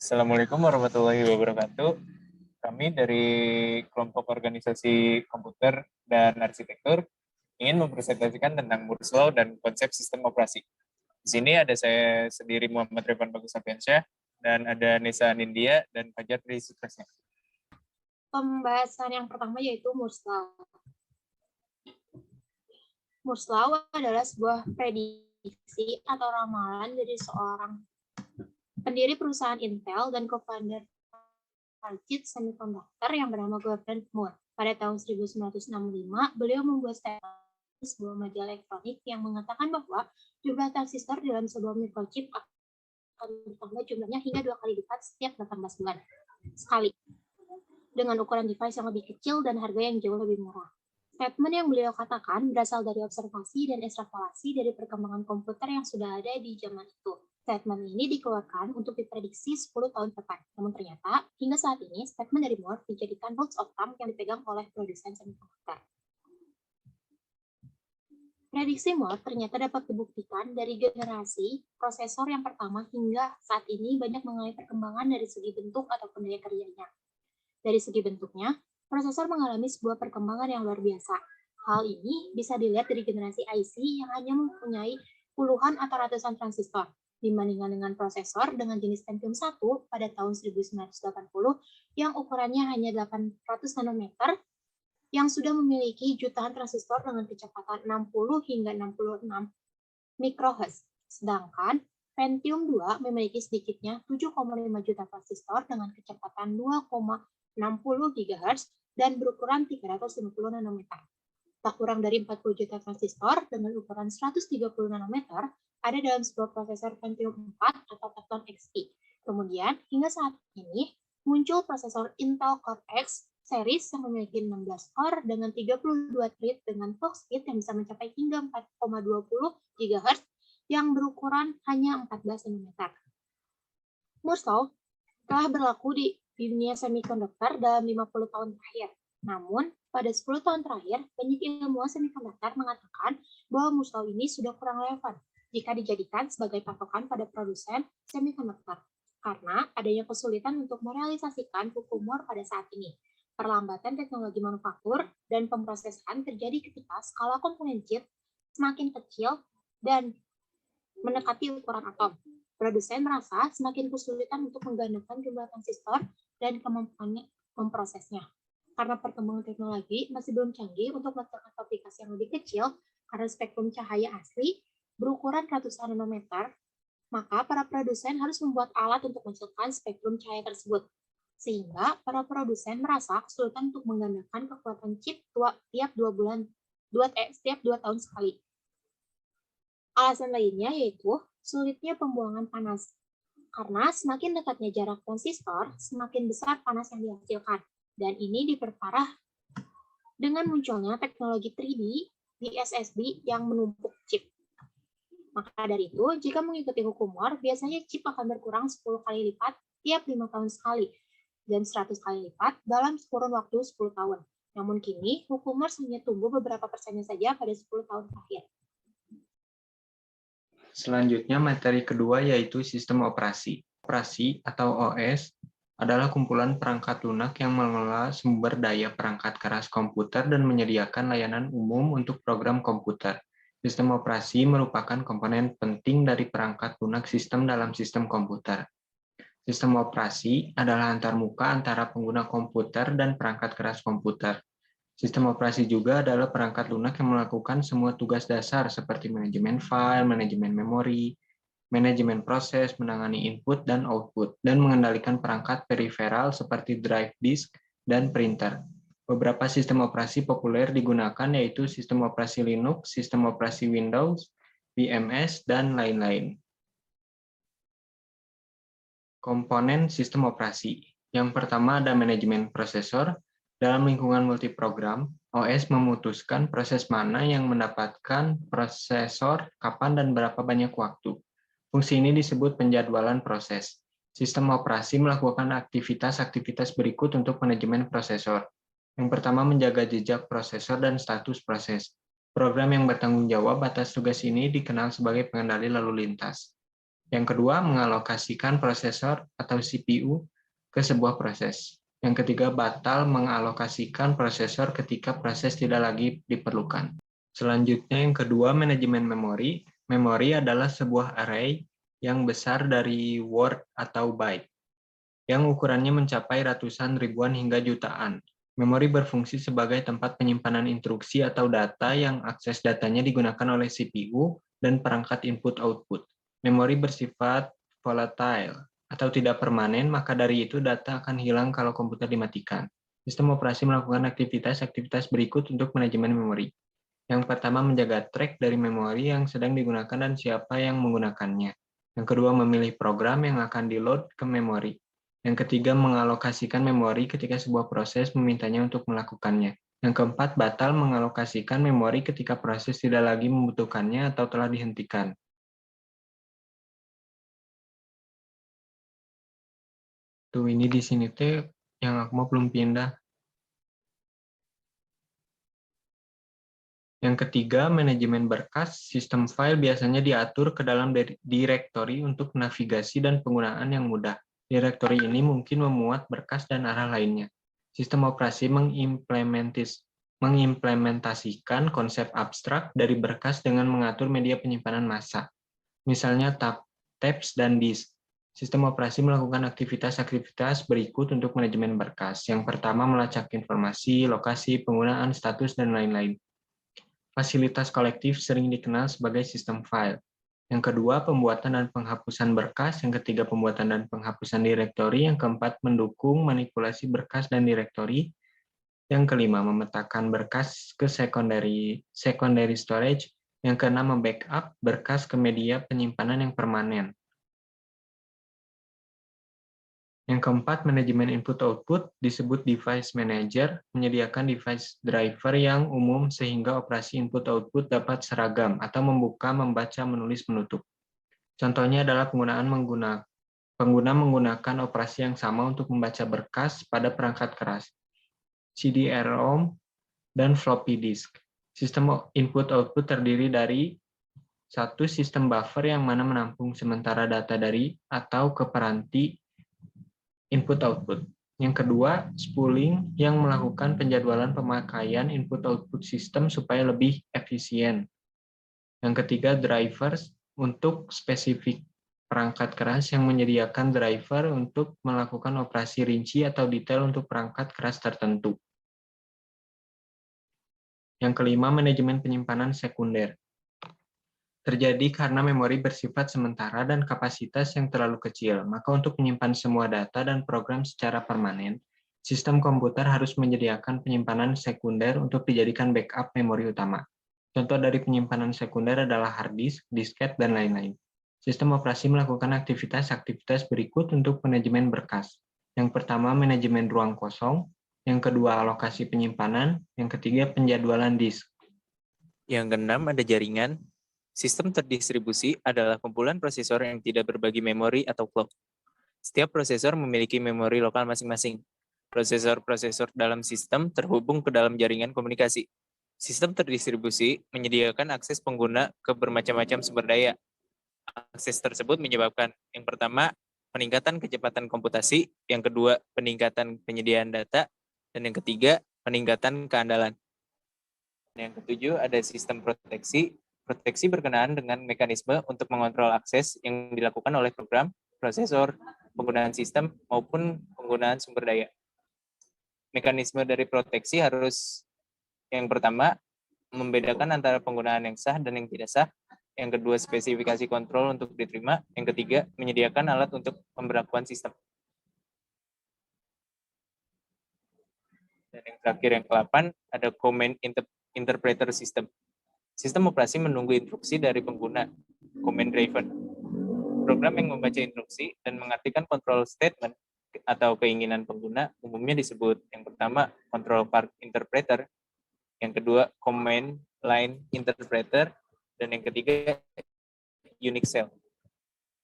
Assalamualaikum warahmatullahi wabarakatuh. Kami dari kelompok organisasi komputer dan arsitektur ingin mempresentasikan tentang Moore's Law dan konsep sistem operasi. Di sini ada saya sendiri Muhammad Revan Bagus Sapiansyah dan ada Nisa Anindya dan Fajar Trisutresnya. Pembahasan yang pertama yaitu Moore's Law. Moore's Law adalah sebuah prediksi atau ramalan dari seorang pendiri perusahaan Intel dan co-founder Fargate Semiconductor yang bernama Gordon Moore. Pada tahun 1965, beliau membuat statement di sebuah media elektronik yang mengatakan bahwa jumlah transistor dalam sebuah microchip akan bertambah jumlahnya hingga 2 kali lipat setiap 18 bulan sekali, dengan ukuran device yang lebih kecil dan harga yang jauh lebih murah. Statement yang beliau katakan berasal dari observasi dan ekstrapolasi dari perkembangan komputer yang sudah ada di zaman itu. Statement ini dikeluarkan untuk diprediksi 10 tahun ke depan. Namun ternyata, hingga saat ini, statement dari Moore dijadikan rules of thumb yang dipegang oleh produsen semiconductor. Prediksi Moore ternyata dapat dibuktikan dari generasi prosesor yang pertama hingga saat ini banyak mengalami perkembangan dari segi bentuk ataupun daya kerjanya. Dari segi bentuknya, prosesor mengalami sebuah perkembangan yang luar biasa. Hal ini bisa dilihat dari generasi IC yang hanya mempunyai puluhan atau ratusan transistor, dibandingkan dengan prosesor dengan jenis Pentium 1 pada tahun 1980 yang ukurannya hanya 800 nanometer yang sudah memiliki jutaan transistor dengan kecepatan 60 hingga 66 mikrohertz. Sedangkan Pentium 2 memiliki sedikitnya 7,5 juta transistor dengan kecepatan 2,60 GHz dan berukuran 350 nanometer. Tak kurang dari 40 juta transistor dengan ukuran 130 nanometer ada dalam sebuah prosesor Pentium 4 atau Teflon XP. Kemudian, hingga saat ini, muncul prosesor Intel Core X series yang memiliki 16 core dengan 32 thread dengan clock speed yang bisa mencapai hingga 4,20 GHz yang berukuran hanya 14 nm. Moore's Law telah berlaku di dunia semiconductor dalam 50 tahun terakhir. Namun, pada 10 tahun terakhir, banyak ilmuwan semiconductor mengatakan bahwa Moore's Law ini sudah kurang relevan jika dijadikan sebagai patokan pada produsen semiconductor, karena adanya kesulitan untuk merealisasikan hukum Moore pada saat ini. Perlambatan teknologi manufaktur dan pemrosesan terjadi ketika skala komponen chip semakin kecil dan mendekati ukuran atom. Produsen merasa semakin kesulitan untuk menggandakan jumlah transistor dan kemampuannya memprosesnya. Karena perkembangan teknologi masih belum canggih untuk melakukan aplikasi yang lebih kecil, karena spektrum cahaya asli berukuran ratusan nanometer, maka para produsen harus membuat alat untuk mengecilkan spektrum cahaya tersebut. Sehingga para produsen merasa kesulitan untuk menggandakan kekuatan chip setiap 2 tahun sekali. Alasan lainnya yaitu sulitnya pembuangan panas. Karena semakin dekatnya jarak transistor, semakin besar panas yang dihasilkan. Dan ini diperparah dengan munculnya teknologi 3D di SSD yang menumpuk chip. Maka dari itu, jika mengikuti hukum Moore, biasanya chip akan berkurang 10 kali lipat tiap 5 tahun sekali, dan 100 kali lipat dalam kurun waktu 10 tahun. Namun kini, hukum Moore hanya tumbuh beberapa persennya saja pada 10 tahun terakhir. Selanjutnya, materi kedua yaitu sistem operasi. Operasi atau OS adalah kumpulan perangkat lunak yang mengelola sumber daya perangkat keras komputer dan menyediakan layanan umum untuk program komputer. Sistem operasi merupakan komponen penting dari perangkat lunak sistem dalam sistem komputer. Sistem operasi adalah antarmuka antara pengguna komputer dan perangkat keras komputer. Sistem operasi juga adalah perangkat lunak yang melakukan semua tugas dasar seperti manajemen file, manajemen memori, manajemen proses, menangani input dan output, dan mengendalikan perangkat periferal seperti drive disk dan printer. Beberapa sistem operasi populer digunakan yaitu sistem operasi Linux, sistem operasi Windows, BMS, dan lain-lain. Komponen sistem operasi. Yang pertama ada manajemen prosesor. Dalam lingkungan multiprogram, OS memutuskan proses mana yang mendapatkan prosesor, kapan dan berapa banyak waktu. Fungsi ini disebut penjadwalan proses. Sistem operasi melakukan aktivitas-aktivitas berikut untuk manajemen prosesor. Yang pertama, menjaga jejak prosesor dan status proses. Program yang bertanggung jawab atas tugas ini dikenal sebagai pengendali lalu lintas. Yang kedua, mengalokasikan prosesor atau CPU ke sebuah proses. Yang ketiga, batal mengalokasikan prosesor ketika proses tidak lagi diperlukan. Selanjutnya yang kedua, manajemen memori. Memori adalah sebuah array yang besar dari word atau byte, yang ukurannya mencapai ratusan ribuan hingga jutaan. Memori berfungsi sebagai tempat penyimpanan instruksi atau data yang akses datanya digunakan oleh CPU dan perangkat input-output. Memori bersifat volatile atau tidak permanen, maka dari itu data akan hilang kalau komputer dimatikan. Sistem operasi melakukan aktivitas-aktivitas berikut untuk manajemen memori. Yang pertama, menjaga track dari memori yang sedang digunakan dan siapa yang menggunakannya. Yang kedua, memilih program yang akan di-load ke memori. Yang ketiga, mengalokasikan memori ketika sebuah proses memintanya untuk melakukannya. Yang keempat, batal mengalokasikan memori ketika proses tidak lagi membutuhkannya atau telah dihentikan. Tuh, ini di sini tuh yang aku mau belum pindah. Yang ketiga, manajemen berkas. Sistem file biasanya diatur ke dalam direktori untuk navigasi dan penggunaan yang mudah. Direktori ini mungkin memuat berkas dan arah lainnya. Sistem operasi mengimplementasikan konsep abstrak dari berkas dengan mengatur media penyimpanan massa. Misalnya tabs dan disk. Sistem operasi melakukan aktivitas-aktivitas berikut untuk manajemen berkas. Yang pertama, melacak informasi, lokasi, penggunaan, status, dan lain-lain. Fasilitas kolektif sering dikenal sebagai sistem file. Yang kedua, pembuatan dan penghapusan berkas. Yang ketiga, pembuatan dan penghapusan direktori. Yang keempat, mendukung manipulasi berkas dan direktori. Yang kelima, memetakan berkas ke secondary storage. Yang keenam, membackup berkas ke media penyimpanan yang permanen. Yang keempat, manajemen input-output disebut device manager, menyediakan device driver yang umum sehingga operasi input-output dapat seragam atau membuka, membaca, menulis, menutup. Contohnya adalah pengguna menggunakan operasi yang sama untuk membaca berkas pada perangkat keras, CD-ROM, dan floppy disk. Sistem input-output terdiri dari satu, sistem buffer yang mana menampung sementara data dari atau ke peranti input-output. Yang kedua, spooling yang melakukan penjadwalan pemakaian input-output sistem supaya lebih efisien. Yang ketiga, drivers untuk spesifik perangkat keras yang menyediakan driver untuk melakukan operasi rinci atau detail untuk perangkat keras tertentu. Yang kelima, manajemen penyimpanan sekunder. Terjadi karena memori bersifat sementara dan kapasitas yang terlalu kecil. Maka untuk menyimpan semua data dan program secara permanen, sistem komputer harus menyediakan penyimpanan sekunder untuk dijadikan backup memori utama. Contoh dari penyimpanan sekunder adalah hard disk, disket, dan lain-lain. Sistem operasi melakukan aktivitas-aktivitas berikut untuk manajemen berkas. Yang pertama, manajemen ruang kosong. Yang kedua, alokasi penyimpanan. Yang ketiga, penjadwalan disk. Yang keenam ada jaringan. Sistem terdistribusi adalah kumpulan prosesor yang tidak berbagi memori atau clock. Setiap prosesor memiliki memori lokal masing-masing. Prosesor-prosesor dalam sistem terhubung ke dalam jaringan komunikasi. Sistem terdistribusi menyediakan akses pengguna ke bermacam-macam sumber daya. Akses tersebut menyebabkan yang pertama, peningkatan kecepatan komputasi, yang kedua, peningkatan penyediaan data, dan yang ketiga, peningkatan keandalan. Yang ketujuh, ada sistem proteksi. Proteksi berkenaan dengan mekanisme untuk mengontrol akses yang dilakukan oleh program, prosesor, penggunaan sistem, maupun penggunaan sumber daya. Mekanisme dari proteksi harus yang pertama, membedakan antara penggunaan yang sah dan yang tidak sah. Yang kedua, spesifikasi kontrol untuk diterima. Yang ketiga, menyediakan alat untuk pemberlakuan sistem. Dan yang terakhir, yang ke-8, ada command interpreter system. Sistem operasi menunggu instruksi dari pengguna, command driven. Program yang membaca instruksi dan mengartikan control statement atau keinginan pengguna umumnya disebut yang pertama control part interpreter, yang kedua command line interpreter, dan yang ketiga Unix cell.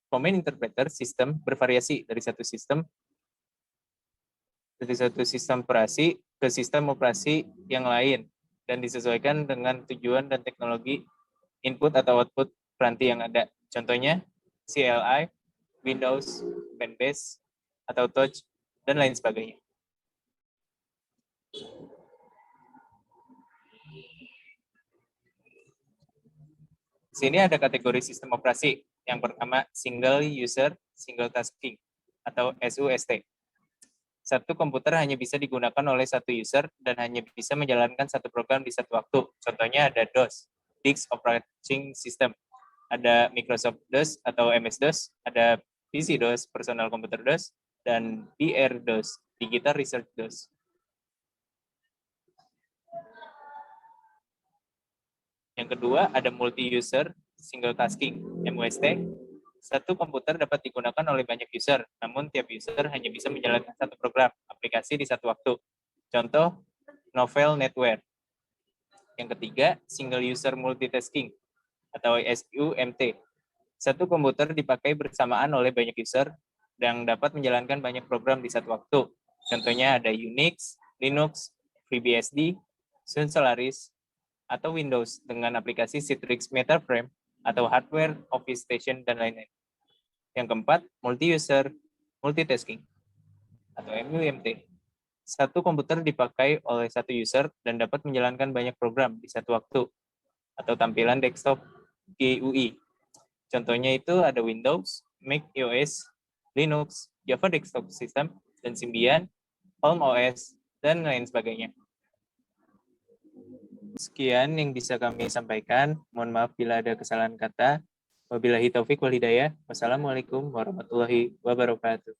Command interpreter sistem bervariasi dari satu sistem operasi ke sistem operasi yang lain dan disesuaikan dengan tujuan dan teknologi input atau output peranti yang ada. Contohnya, CLI, Windows, Pen-based, atau Touch, dan lain sebagainya. Di sini ada kategori sistem operasi. Yang pertama, Single User, Single Tasking, atau SUST. Satu komputer hanya bisa digunakan oleh satu user dan hanya bisa menjalankan satu program di satu waktu. Contohnya ada DOS, Disk Operating System, ada Microsoft DOS atau MS-DOS, ada PC-DOS, Personal Computer DOS, dan DR-DOS, Digital Research DOS. Yang kedua, ada Multi-User Single Tasking, MUST. Satu komputer dapat digunakan oleh banyak user, namun tiap user hanya bisa menjalankan satu program, aplikasi di satu waktu. Contoh, Novel Netware. Yang ketiga, Single User Multitasking, atau SUMT. Satu komputer dipakai bersamaan oleh banyak user yang dapat menjalankan banyak program di satu waktu. Contohnya ada Unix, Linux, FreeBSD, Sun Solaris, atau Windows dengan aplikasi Citrix MetaFrame, atau hardware, Office Station, dan lain-lain. Yang keempat, multi-user multitasking, atau MUMT. Satu komputer dipakai oleh satu user dan dapat menjalankan banyak program di satu waktu, atau tampilan desktop GUI. Contohnya itu ada Windows, Mac OS, Linux, Java Desktop System, dan Symbian, Palm OS, dan lain sebagainya. Sekian yang bisa kami sampaikan. Mohon maaf bila ada kesalahan kata. Wabillahi taufik wal hidayah. Wassalamualaikum warahmatullahi wabarakatuh.